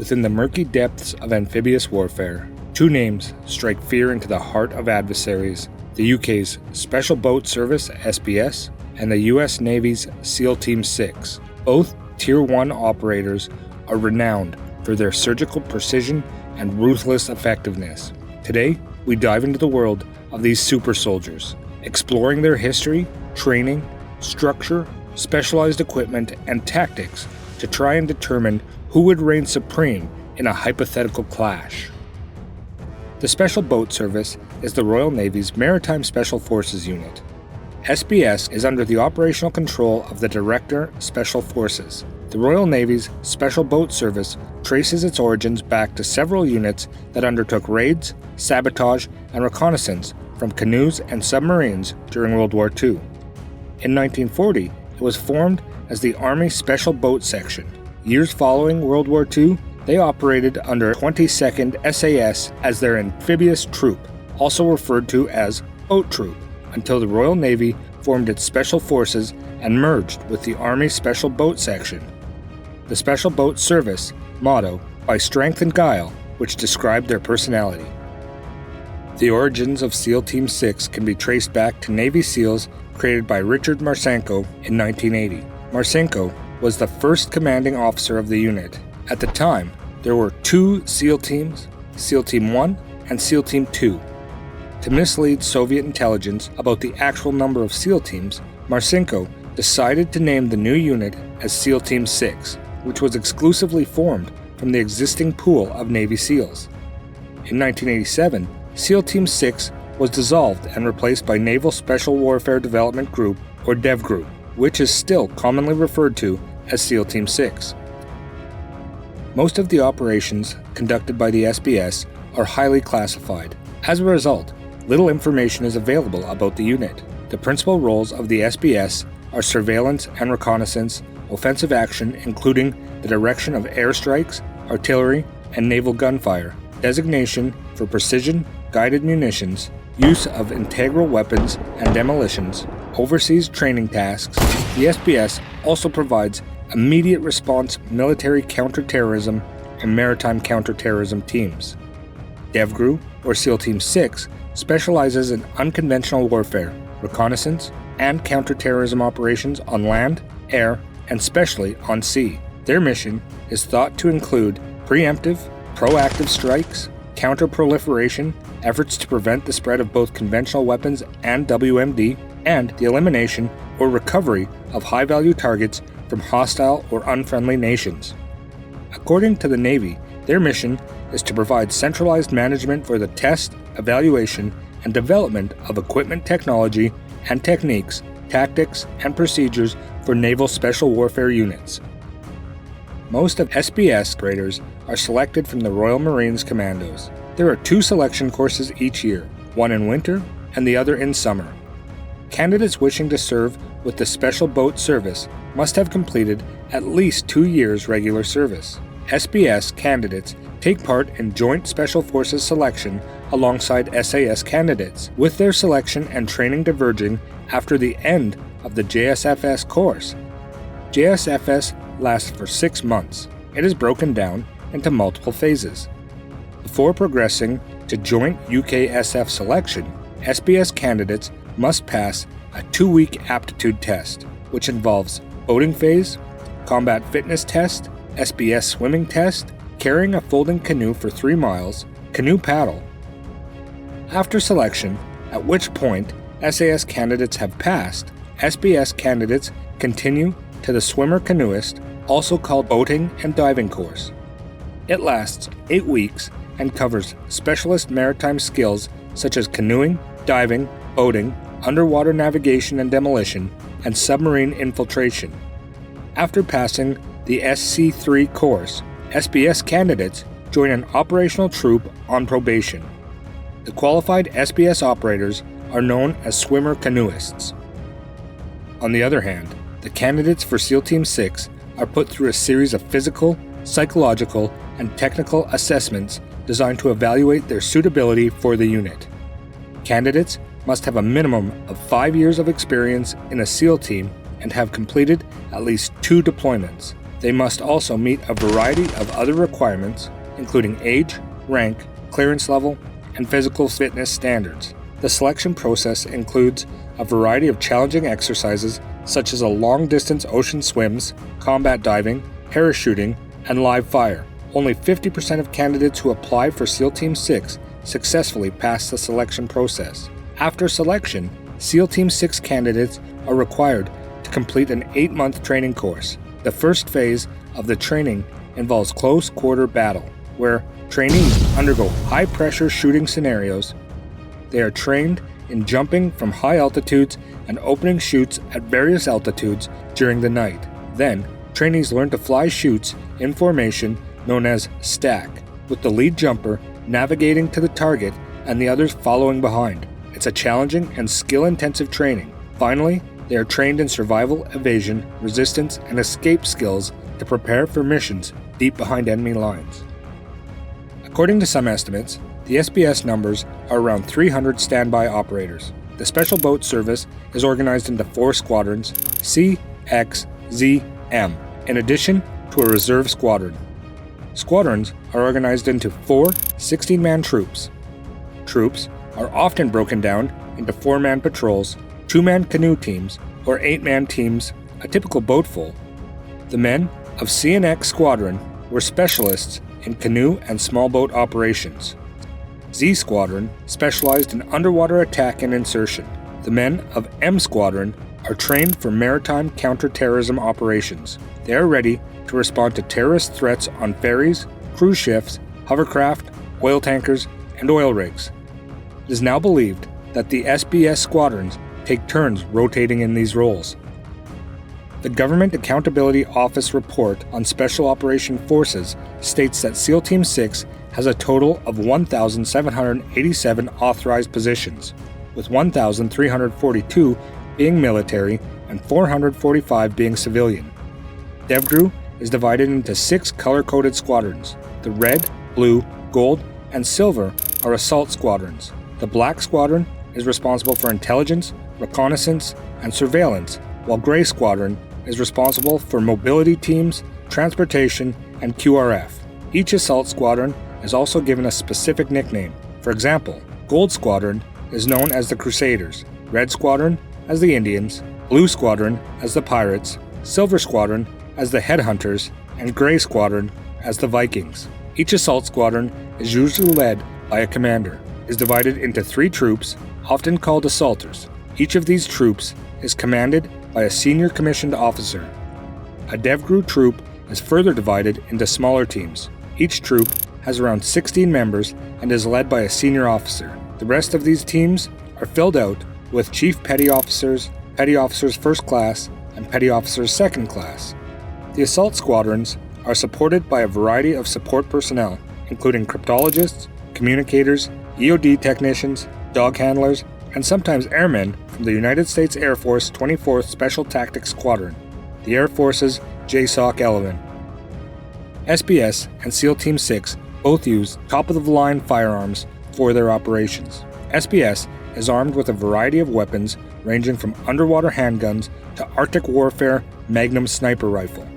Within the murky depths of amphibious warfare, two names strike fear into the heart of adversaries: the UK's Special Boat Service (SBS) and the US Navy's SEAL Team 6. Both Tier 1 operators are renowned for their surgical precision and ruthless effectiveness. Today, we dive into the world of these super soldiers, exploring their history, training, structure, specialized equipment, and tactics to try and determine who would reign supreme in a hypothetical clash. The Special Boat Service is the Royal Navy's Maritime Special Forces unit. SBS is under the operational control of the Director, Special Forces. The Royal Navy's Special Boat Service traces its origins back to several units that undertook raids, sabotage, and reconnaissance from canoes and submarines during World War II. In 1940, it was formed as the Army Special Boat Section. Years following World War II, they operated under 22nd SAS as their amphibious troop, also referred to as Boat Troop, until the Royal Navy formed its Special Forces and merged with the Army Special Boat Section. The Special Boat Service motto, "By Strength and Guile," which described their personality. The origins of SEAL Team 6 can be traced back to Navy SEALs created by Richard Marcinko in 1980. Marcinko was the first commanding officer of the unit. At the time, there were two SEAL teams, SEAL Team 1 and SEAL Team 2. To mislead Soviet intelligence about the actual number of SEAL teams, Marcinko decided to name the new unit as SEAL Team 6, which was exclusively formed from the existing pool of Navy SEALs. In 1987, SEAL Team 6 was dissolved and replaced by Naval Special Warfare Development Group, or Devgru, which is still commonly referred to as SEAL Team 6. Most of the operations conducted by the SBS are highly classified. As a result, little information is available about the unit. The principal roles of the SBS are surveillance and reconnaissance, offensive action including the direction of airstrikes, artillery, and naval gunfire, designation for precision, guided munitions, use of integral weapons and demolitions, overseas training tasks. The SBS also provides immediate response military counterterrorism and maritime counterterrorism teams. Devgru, or SEAL Team 6, specializes in unconventional warfare, reconnaissance, and counterterrorism operations on land, air, and especially on sea. Their mission is thought to include preemptive, proactive strikes, counter-proliferation, efforts to prevent the spread of both conventional weapons and WMD, and the elimination or recovery of high-value targets from hostile or unfriendly nations. According to the Navy, their mission is to provide centralized management for the test, evaluation, and development of equipment technology and techniques, tactics, and procedures for naval special warfare units. Most of SBS operators are selected from the Royal Marines Commandos. There are two selection courses each year, one in winter and the other in summer. Candidates wishing to serve with the Special Boat Service must have completed at least 2 years regular service. SBS candidates take part in Joint Special Forces selection alongside SAS candidates, with their selection and training diverging after the end of the JSFS course. JSFS lasts for 6 months. It is broken down into multiple phases. Before progressing to Joint UKSF selection, SBS candidates must pass a 2-week aptitude test, which involves boating phase, combat fitness test, SBS swimming test, carrying a folding canoe for 3 miles, canoe paddle. After selection, at which point SAS candidates have passed, SBS candidates continue to the Swimmer Canoeist, also called boating and diving course. It lasts 8 weeks and covers specialist maritime skills such as canoeing, diving, boating, underwater navigation and demolition, and submarine infiltration. After passing the SC3 course, SBS candidates join an operational troop on probation. The qualified SBS operators are known as Swimmer Canoeists. On the other hand, the candidates for SEAL Team 6 are put through a series of physical, psychological, and technical assessments designed to evaluate their suitability for the unit. Candidates must have a minimum of 5 years of experience in a SEAL team and have completed at least 2 deployments. They must also meet a variety of other requirements, including age, rank, clearance level, and physical fitness standards. The selection process includes a variety of challenging exercises such as long-distance ocean swims, combat diving, parachuting, and live fire. Only 50% of candidates who apply for SEAL Team 6 successfully pass the selection process. After selection, SEAL Team 6 candidates are required to complete an 8-month training course. The first phase of the training involves close quarter battle, where trainees undergo high-pressure shooting scenarios. They are trained in jumping from high altitudes and opening chutes at various altitudes during the night. Then, trainees learn to fly chutes in formation known as stack, with the lead jumper navigating to the target and the others following behind. It's a challenging and skill-intensive training. Finally, they are trained in survival, evasion, resistance, and escape skills to prepare for missions deep behind enemy lines. According to some estimates, the SBS numbers are around 300 standby operators. The Special Boat Service is organized into 4 squadrons, C, X, Z, M, in addition to a reserve squadron. Squadrons are organized into 4 16-man troops. Troops are often broken down into 4-man patrols, 2-man canoe teams, or 8-man teams, a typical boatful. The men of C and X Squadron were specialists in canoe and small boat operations. Z Squadron specialized in underwater attack and insertion. The men of M Squadron are trained for maritime counter-terrorism operations. They are ready to respond to terrorist threats on ferries, cruise ships, hovercraft, oil tankers, and oil rigs. It is now believed that the SBS squadrons take turns rotating in these roles. The Government Accountability Office report on Special Operation Forces states that SEAL Team 6 has a total of 1,787 authorized positions, with 1,342 being military and 445 being civilian. Devgru is divided into 6 color-coded squadrons. The red, blue, gold, and silver are assault squadrons. The black squadron is responsible for intelligence, reconnaissance, and surveillance, while gray squadron is responsible for mobility teams, transportation, and QRF. Each assault squadron is also given a specific nickname. For example, Gold Squadron is known as the Crusaders, Red Squadron as the Indians, Blue Squadron as the Pirates, Silver Squadron as the Headhunters, and Gray Squadron as the Vikings. Each assault squadron is usually led by a commander, is divided into 3 troops, often called assaulters. Each of these troops is commanded by a senior commissioned officer. A Devgru troop is further divided into smaller teams. Each troop has around 16 members and is led by a senior officer. The rest of these teams are filled out with Chief Petty Officers First Class, and Petty Officers Second Class. The assault squadrons are supported by a variety of support personnel, including cryptologists, communicators, EOD technicians, dog handlers, and sometimes airmen from the United States Air Force 24th Special Tactics Squadron, the Air Force's JSOC element. SBS and SEAL Team 6 both use top-of-the-line firearms for their operations. SBS is armed with a variety of weapons ranging from underwater handguns to Arctic warfare Magnum sniper rifle.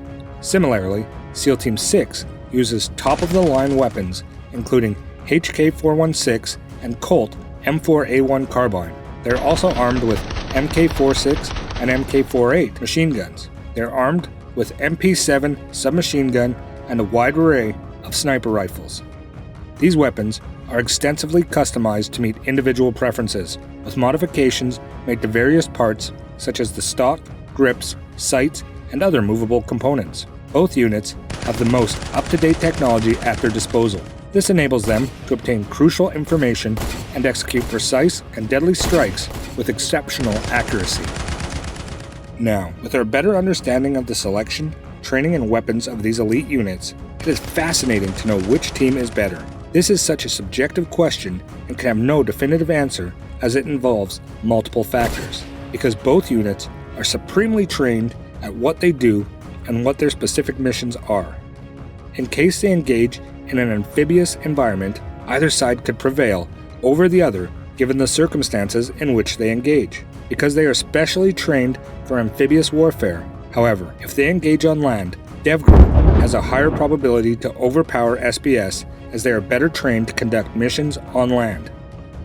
Similarly, SEAL Team 6 uses top-of-the-line weapons including HK-416 and Colt M4A1 carbine. They are also armed with MK-46 and MK-48 machine guns. They are armed with MP7 submachine gun and a wide array of sniper rifles. These weapons are extensively customized to meet individual preferences, with modifications made to various parts such as the stock, grips, sights, and other movable components. Both units have the most up-to-date technology at their disposal. This enables them to obtain crucial information and execute precise and deadly strikes with exceptional accuracy. Now, with our better understanding of the selection, training, and weapons of these elite units, it is fascinating to know which team is better. This is such a subjective question and can have no definitive answer as it involves multiple factors, because both units are supremely trained at what they do and what their specific missions are. In case they engage in an amphibious environment, either side could prevail over the other given the circumstances in which they engage, because they are specially trained for amphibious warfare. However, if they engage on land, Devgru has a higher probability to overpower SBS as they are better trained to conduct missions on land.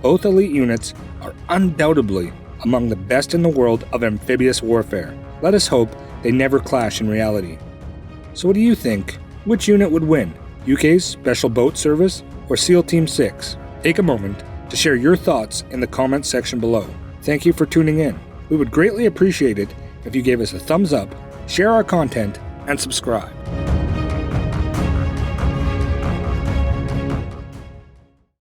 Both elite units are undoubtedly among the best in the world of amphibious warfare. Let us hope they never clash in reality. So what do you think? Which unit would win? UK's Special Boat Service or SEAL Team 6? Take a moment to share your thoughts in the comments section below. Thank you for tuning in. We would greatly appreciate it if you gave us a thumbs up, share our content, and subscribe.